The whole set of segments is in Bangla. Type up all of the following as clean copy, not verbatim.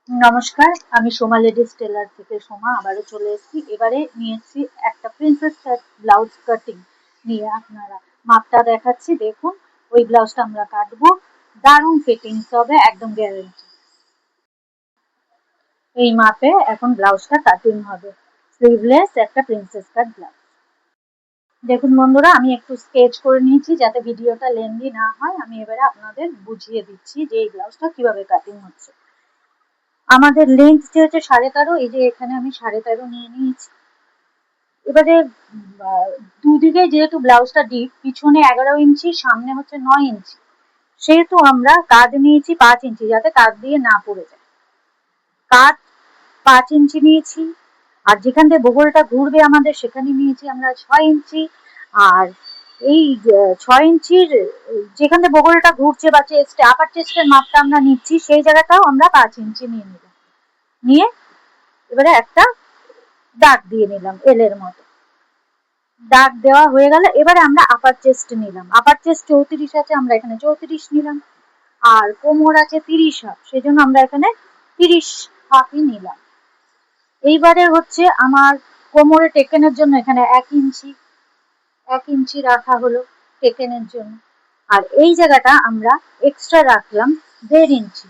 নমস্কার, আমি সোমা লেডিস টেলার থেকে সোমা আবারও চলে এসেছি। এবারে নিয়ে এসেছি একটা প্রিন্সেস কাট ব্লাউজ কাটিং নিয়ে আপনারা মাপটা দেখাচ্ছি। দেখুন, ওই ব্লাউজটা আমরা কাটবো, দারুণ ফিটিংস হবে, একদম গ্যারেন্টি। এই মাপে এখন ব্লাউজটা কাটিং হবে, স্লিভলেস একটা প্রিন্সেস কাট ব্লাউজ। দেখুন বন্ধুরা, আমি একটু স্কেচ করে নিয়েছি যাতে ভিডিওটা লেন্দি না হয়। আমি এবারে আপনাদের বুঝিয়ে দিচ্ছি যে এই ব্লাউজটা কিভাবে কাটিং হচ্ছে। আমাদের লেন্থ যে হচ্ছে 13.5, এই যে এখানে আমি 13.5 নিয়ে নিয়েছি। এবারে দুদিকে যেহেতু ব্লাউজটা ডিপ, পিছনে 11 ইঞ্চি, সামনে হচ্ছে 9 ইঞ্চি, সেহেতু আমরা কাঁধ নিয়েছি 5 ইঞ্চি, যাতে কাঁধ দিয়ে না পড়ে যায়। কাঁধ 5 ইঞ্চি নিয়েছি, আর যেখান থেকে বগলটা ঘুরবে আমাদের সেখানে নিয়েছি আমরা 6 ইঞ্চি। আর এই 6 ইঞ্চির যেখান থেকে বগলটা ঘুরছে বা চেস্টে, আপার চেস্টের মাপটা আমরা নিচ্ছি, সেই জায়গাটাও আমরা 5 ইঞ্চি নিয়ে নিলাম। নিয়ে এবারে একটা দাগ দিয়ে নিলাম এল এর মতো। দাগ দেওয়া হয়ে গেল। এবারে আমরা আপার চেস্ট নিলাম। আপার চেস্ট 34 আছে, আমরা এখানে 34 নিলাম। আর কোমর আছে 30 হাফ, সেজন্য আমরা এখানে 30 হাফই নিলাম। এইবারে হচ্ছে আমার কোমরে টেকেনের জন্য এখানে 1 ইঞ্চি রাখা হলো টেকেনের জন্য। আর এই জায়গাটা আমরা এক্সট্রা রাখলাম 1.5 ইঞ্চি।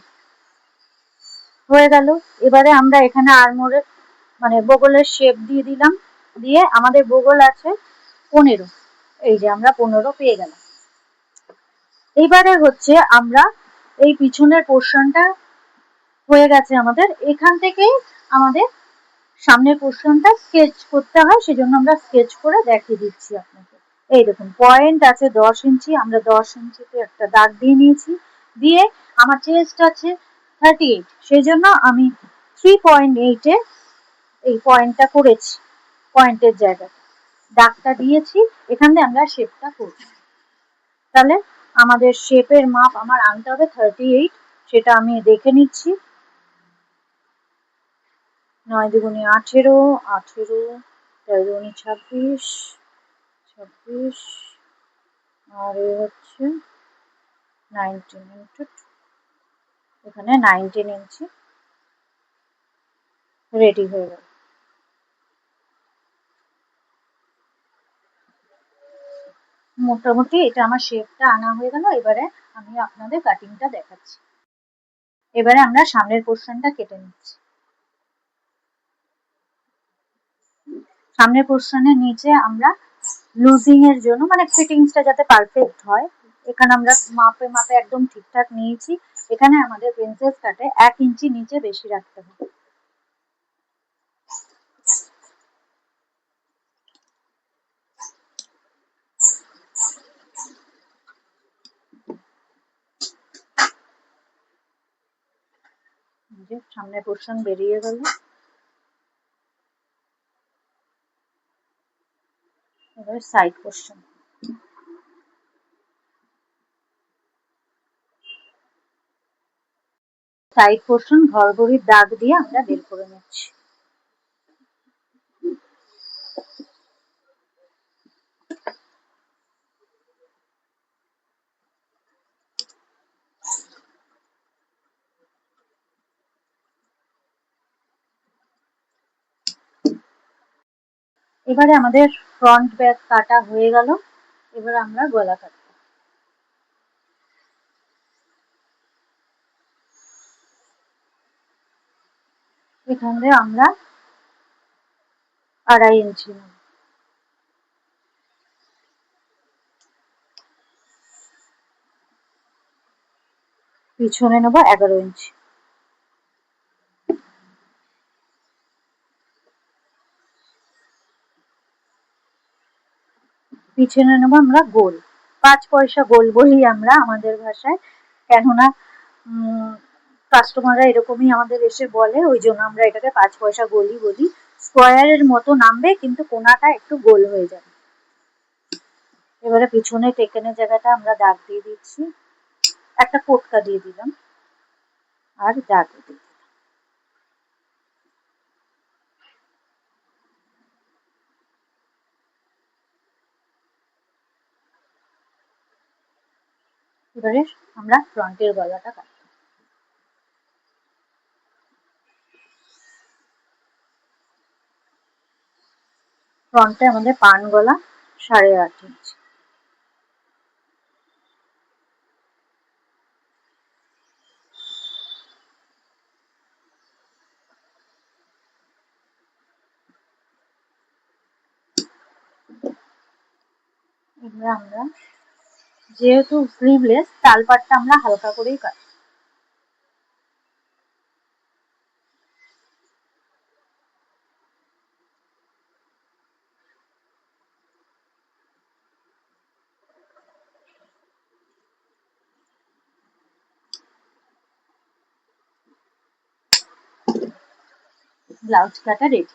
হয়ে গেল। এবারে আমরা এখানে আরমোরের মানে বগলের শেপ দিয়ে দিলাম। দিয়ে আমাদের বগল আছে 15, এই যে আমরা 15 পেয়ে গেলাম। এইবারে হচ্ছে আমরা এই পিছনের পোর্শনটা হয়ে গেছে আমাদের। এখান থেকে আমাদের সামনের পোর্শনটা স্কেচ করতে হয়, সেজন্য আমরা স্কেচ করে দেখিয়ে দিচ্ছি আপনাকে। এই দেখুন, পয়েন্ট আছে 10 ইঞ্চি, আমরা 10 ইঞ্চিতে একটা দাগ দিয়ে নিয়েছি। দিয়ে আমার চেস্ট আছে 38, সেই জন্য আমি 3.8-এ এই পয়েন্টটা করেছি। পয়েন্টের জায়গায় দাগটা দিয়েছি, এখান থেকে আমরা শেপটা করছি। তাহলে আমাদের শেপের মাপ আমার আনতে হবে 38, সেটা আমি দেখে নিচ্ছি। 9 দুগুণে 18, 18, 13 দুগুণে 26, 26, আর এ হচ্ছে 19 ইন্টু, এখানে 19 ইঞ্চি রেডি হয়ে গেল। মোটামুটি এটা আমার শেপটা আনা হয়ে গেল। এবারে আমি আপনাদের কাটিংটা দেখাচ্ছি। এবারে আমরা সামনের পোর্শনটা কেটে নিচ্ছি। সামনের পোর্শনের নিচে আমরা লুজিং এর জন্য, মানে ফিটিংসটা যাতে পারফেক্ট হয়, এখানে আমরা মাপে মাপে একদম ঠিকঠাক নিয়েছি। এখানে আমাদের প্রিন্সেস কাটে 1 ইঞ্চি নিচে বেশি রাখতে হবে। সামনে পোর্শন বেরিয়ে গেল। এবার সাইড পোর্শন, সাইড পোর্শন ঘরঘড়ির দাগ দিয়ে আমরা বের করে নিচ্ছি। এবারে আমাদের ফ্রন্ট ব্যাক কাটা হয়ে গেল। এবার আমরা গলা কাটব। এখানে আমরা 2.5 ইঞ্চি নেব। পিছনে নেব 11 ইঞ্চি। পিছনে নেব আমরা গোল, 5 পয়সা গোল বলি আমরা আমাদের ভাষায়, কেননা কাস্টমাররা এরকমই আমাদের এসে বলে, ওই জন্য আমরা এটাকে 5 পয়সা গোলই বলি। স্কোয়ারের মতো নামবে, কিন্তু কোনাটা একটু গোল হয়ে যাবে। এবারে পিছনে টেকেনের জায়গাটা আমরা দাগ দিয়ে দিচ্ছি, একটা কোটকা দিয়ে দিলাম আর দাগ দিয়ে দিলাম। এবারে আমরা ফ্রন্টের গলাটা কাটবো। ফ্রন্টে আমাদের পান গলা 8.5 ইঞ্চি। এবার আমরা যেহেতু স্লিভলেস তালপাটটা আমরা হালকা করেই কাটবো। ব্লাউজ কাটা রেডি।